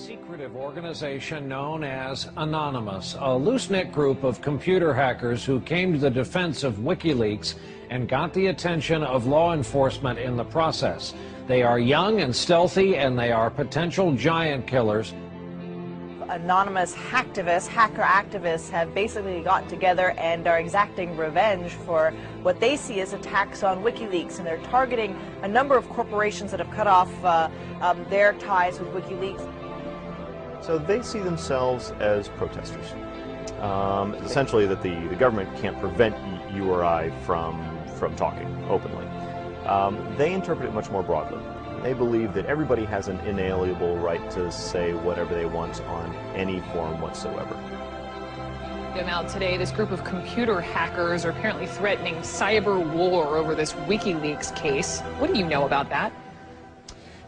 secretive organization known as Anonymous, a loose-knit group of computer hackers who came to the defense of WikiLeaks and got the attention of law enforcement in the process. They are young and stealthy, and they are potential giant killers. Anonymous hacker activists have basically gotten together and are exacting revenge for what they see as attacks on WikiLeaks, and they're targeting a number of corporations that have cut off their ties with WikiLeaks. So they see themselves as protesters. Essentially that the government can't prevent you or I from talking openly. They interpret it much more broadly. They believe that everybody has an inalienable right to say whatever they want on any forum whatsoever. Now today, this group of computer hackers are apparently threatening cyber war over this WikiLeaks case. What do you know about that?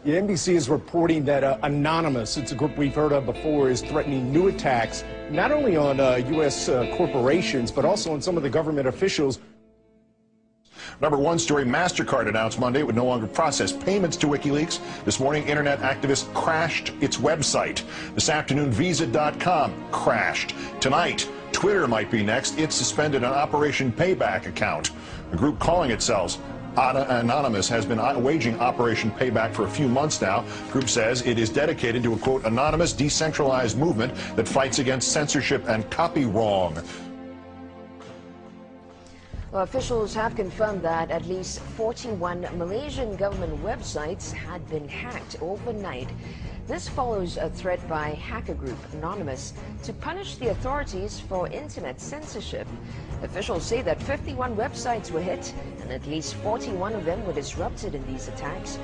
Yeah, NBC is reporting that Anonymous, it's a group we've heard of before, is threatening new attacks not only on U.S. corporations, but also on some of the government officials. Number one story, MasterCard announced Monday it would no longer process payments to WikiLeaks. This morning, internet activists crashed its website. This afternoon, Visa.com crashed. Tonight, Twitter might be next. It suspended an Operation Payback account. A group calling itself Anonymous has been waging Operation Payback for a few months now. The group says it is dedicated to a, quote, anonymous, decentralized movement that fights against censorship and copy wrong. Well, officials have confirmed that at least 41 Malaysian government websites had been hacked overnight. This follows a threat by hacker group Anonymous to punish the authorities for internet censorship. Officials say that 51 websites were hit and at least 41 of them were disrupted in these attacks.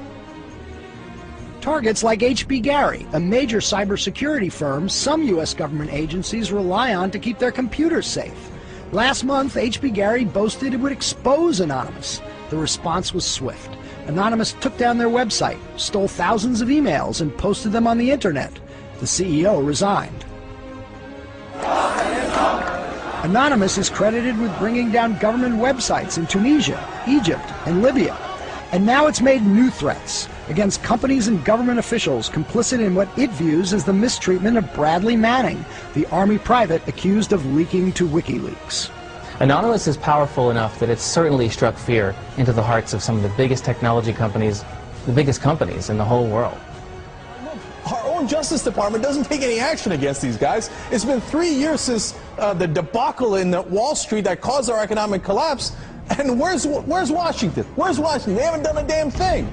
Targets like HB Gary, a major cybersecurity firm some U.S. government agencies rely on to keep their computers safe. Last month, HB Gary boasted it would expose Anonymous. The response was swift. Anonymous took down their website, stole thousands of emails, and posted them on the internet. The CEO resigned. Anonymous is credited with bringing down government websites in Tunisia, Egypt, and Libya. And now it's made new threats against companies and government officials complicit in what it views as the mistreatment of Bradley Manning, the Army private accused of leaking to WikiLeaks. Anonymous is powerful enough that it's certainly struck fear into the hearts of some of the biggest technology companies, the biggest companies in the whole world. Our own Justice Department doesn't take any action against these guys. It's been 3 years since the debacle in Wall Street that caused our economic collapse. And where's Washington? Where's Washington? They haven't done a damn thing.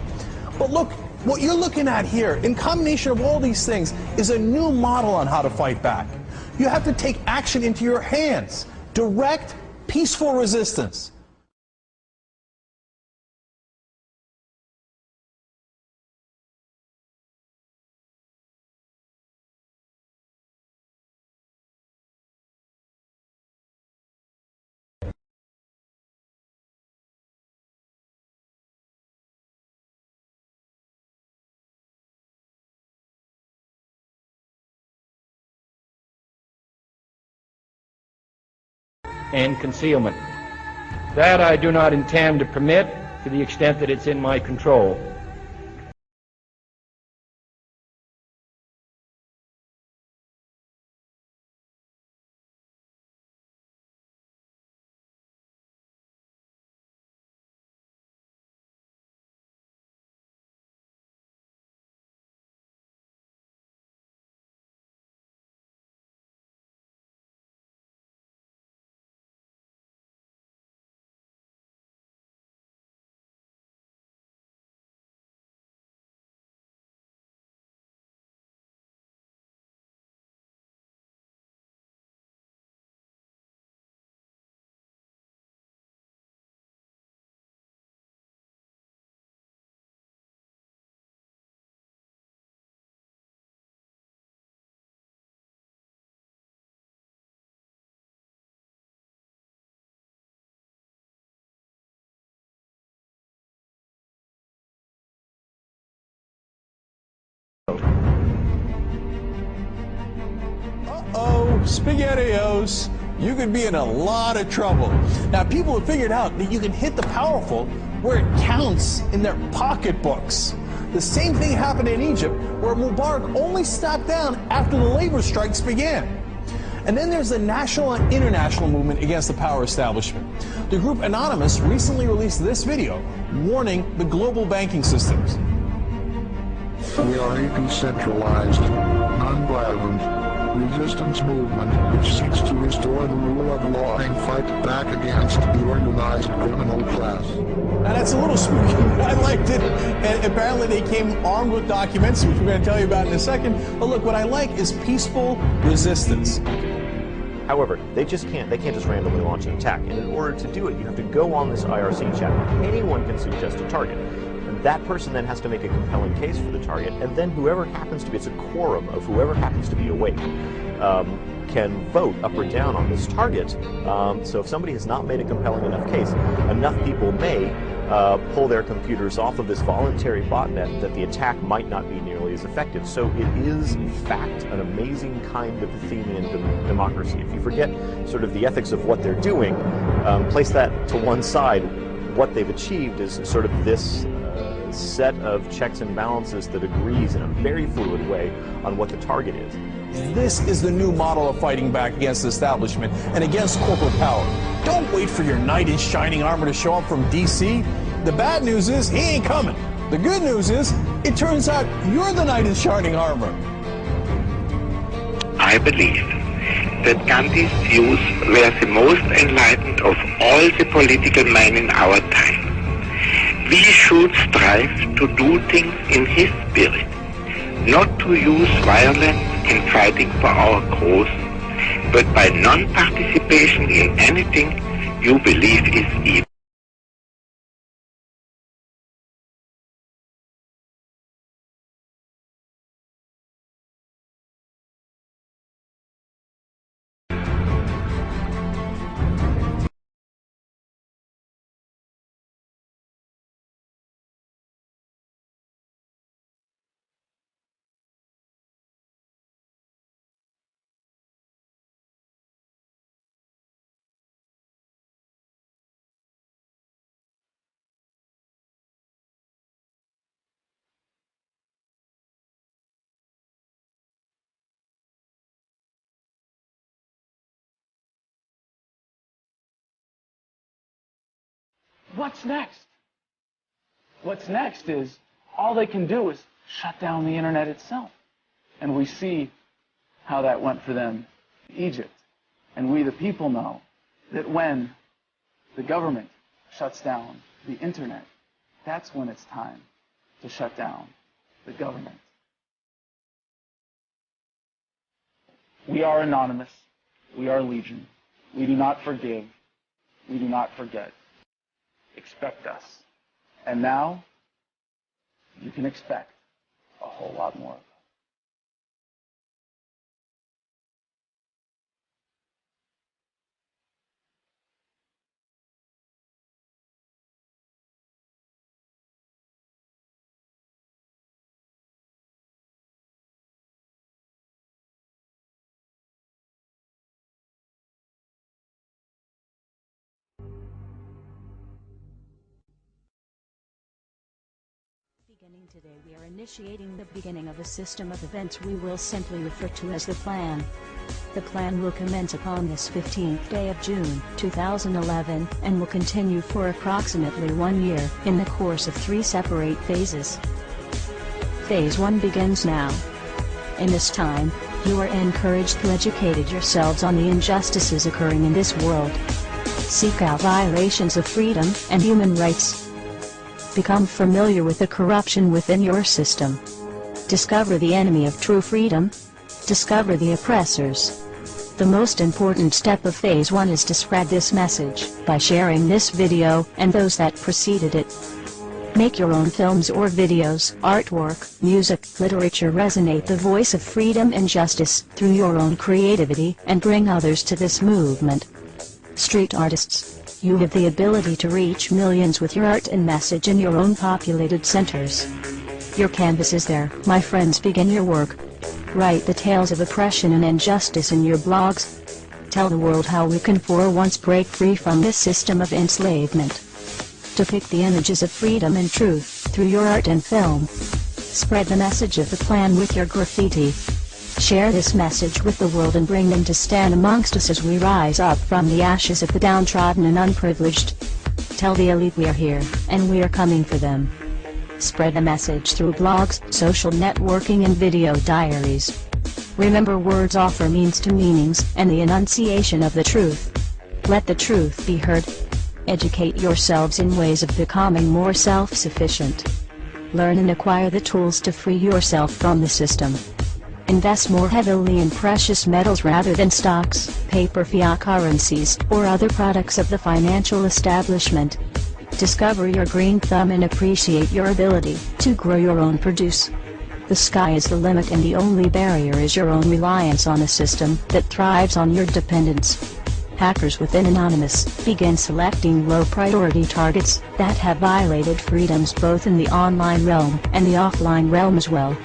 But look, what you're looking at here, in combination of all these things, is a new model on how to fight back. You have to take action into your hands. Direct, peaceful resistance. And concealment. That I do not intend to permit to the extent that it's in my control. Uh-oh, SpaghettiOs, you could be in a lot of trouble. Now, people have figured out that you can hit the powerful where it counts in their pocketbooks. The same thing happened in Egypt, where Mubarak only stepped down after the labor strikes began. And then there's the national and international movement against the power establishment. The group Anonymous recently released this video warning the global banking systems. We are a decentralized, non-violent resistance movement which seeks to restore the rule of law and fight back against the organized criminal class. Now that's a little spooky, but I liked it. And apparently they came armed with documents, which we're going to tell you about in a second. But look, what I like is peaceful resistance. However, they can't just randomly launch an attack. And in order to do it, you have to go on this IRC chat. Anyone can suggest a target. And that person then has to make a compelling case for the target, and then whoever happens to be, it's a quorum of whoever happens to be awake, can vote up or down on this target. So if somebody has not made a compelling enough case, enough people may pull their computers off of this voluntary botnet that the attack might not be nearly as effective. So it is, in fact, an amazing kind of Athenian democracy. If you forget sort of the ethics of what they're doing, place that to one side, what they've achieved is sort of this set of checks and balances that agrees in a very fluid way on what the target is. This is the new model of fighting back against the establishment and against corporate power. Don't wait for your knight in shining armor to show up from DC. The bad news is he ain't coming. The good news is it turns out you're the knight in shining armor. I believe that Gandhi's views were the most enlightened of all the political men in our time. We should strive to do things in his spirit, not to use violence in fighting for our cause, but by non-participation in anything you believe is evil. What's next? What's next is all they can do is shut down the internet itself. And we see how that went for them in Egypt. And we, the people, know that when the government shuts down the internet, that's when it's time to shut down the government. We are anonymous. We are legion. We do not forgive. We do not forget. Expect us. And now, you can expect a whole lot more. Beginning today, we are initiating the beginning of a system of events we will simply refer to as the plan. The plan will commence upon this 15th day of June, 2011, and will continue for approximately 1 year, in the course of 3 separate phases. Phase 1 begins now. In this time, you are encouraged to educate yourselves on the injustices occurring in this world. Seek out violations of freedom and human rights. Become familiar with the corruption within your system. Discover the enemy of true freedom. Discover the oppressors. The most important step of Phase 1 is to spread this message by sharing this video and those that preceded it. Make your own films or videos, artwork, music, literature resonate the voice of freedom and justice through your own creativity and bring others to this movement. Street artists, you have the ability to reach millions with your art and message in your own populated centers. Your canvas is there, my friends. Begin your work. Write the tales of oppression and injustice in your blogs. Tell the world how we can for once break free from this system of enslavement. Depict the images of freedom and truth through your art and film. Spread the message of the plan with your graffiti. Share this message with the world and bring them to stand amongst us as we rise up from the ashes of the downtrodden and unprivileged. Tell the elite we are here, and we are coming for them. Spread the message through blogs, social networking and video diaries. Remember, words offer means to meanings, and the enunciation of the truth. Let the truth be heard. Educate yourselves in ways of becoming more self-sufficient. Learn and acquire the tools to free yourself from the system. Invest more heavily in precious metals rather than stocks, paper fiat currencies, or other products of the financial establishment. Discover your green thumb and appreciate your ability to grow your own produce. The sky is the limit, and the only barrier is your own reliance on a system that thrives on your dependence. Hackers within Anonymous begin selecting low-priority targets that have violated freedoms both in the online realm and the offline realm as well.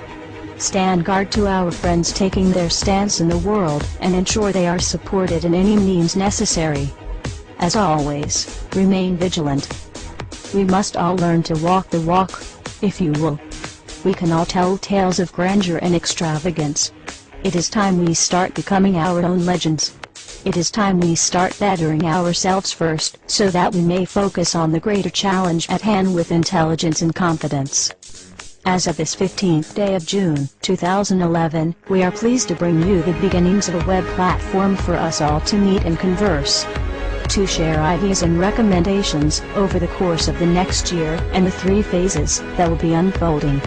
Stand guard to our friends taking their stance in the world, and ensure they are supported in any means necessary. As always, remain vigilant. We must all learn to walk the walk, if you will. We can all tell tales of grandeur and extravagance. It is time we start becoming our own legends. It is time we start bettering ourselves first, so that we may focus on the greater challenge at hand with intelligence and confidence. As of this 15th day of June, 2011, we are pleased to bring you the beginnings of a web platform for us all to meet and converse. To share ideas and recommendations over the course of the next year and the 3 phases that will be unfolding.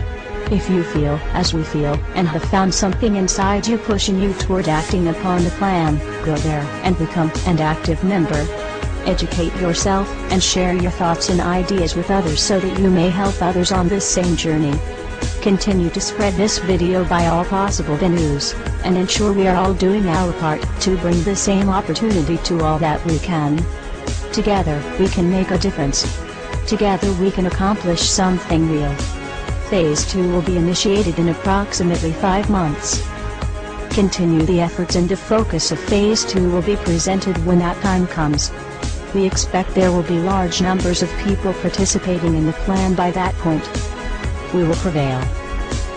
If you feel, as we feel, and have found something inside you pushing you toward acting upon the plan, go there and become an active member. Educate yourself and share your thoughts and ideas with others so that you may help others on this same journey. Continue to spread this video by all possible venues, and ensure we are all doing our part to bring the same opportunity to all that we can. Together, we can make a difference. Together we can accomplish something real. Phase 2 will be initiated in approximately 5 months. Continue the efforts, and the focus of Phase 2 will be presented when that time comes. We expect there will be large numbers of people participating in the plan by that point. We will prevail.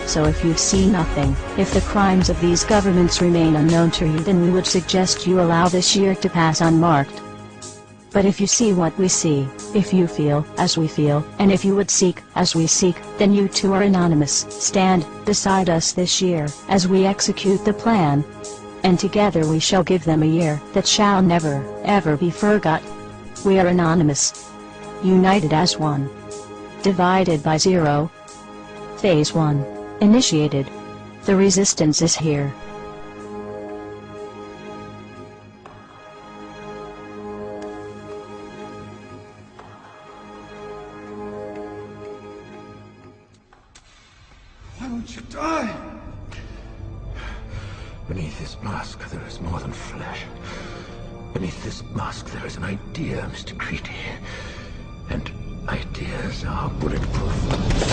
So if you see nothing, if the crimes of these governments remain unknown to you, then we would suggest you allow this year to pass unmarked. But if you see what we see, if you feel as we feel, and if you would seek as we seek, then you too are anonymous. Stand beside us this year as we execute the plan. And together we shall give them a year that shall never, ever be forgot. We are anonymous. United as one. Divided by zero. Phase 1. Initiated. The resistance is here. Why won't you die? Beneath this mask there is more than flesh. Beneath this mask there is an idea, Mr. Creedy. And ideas are bulletproof.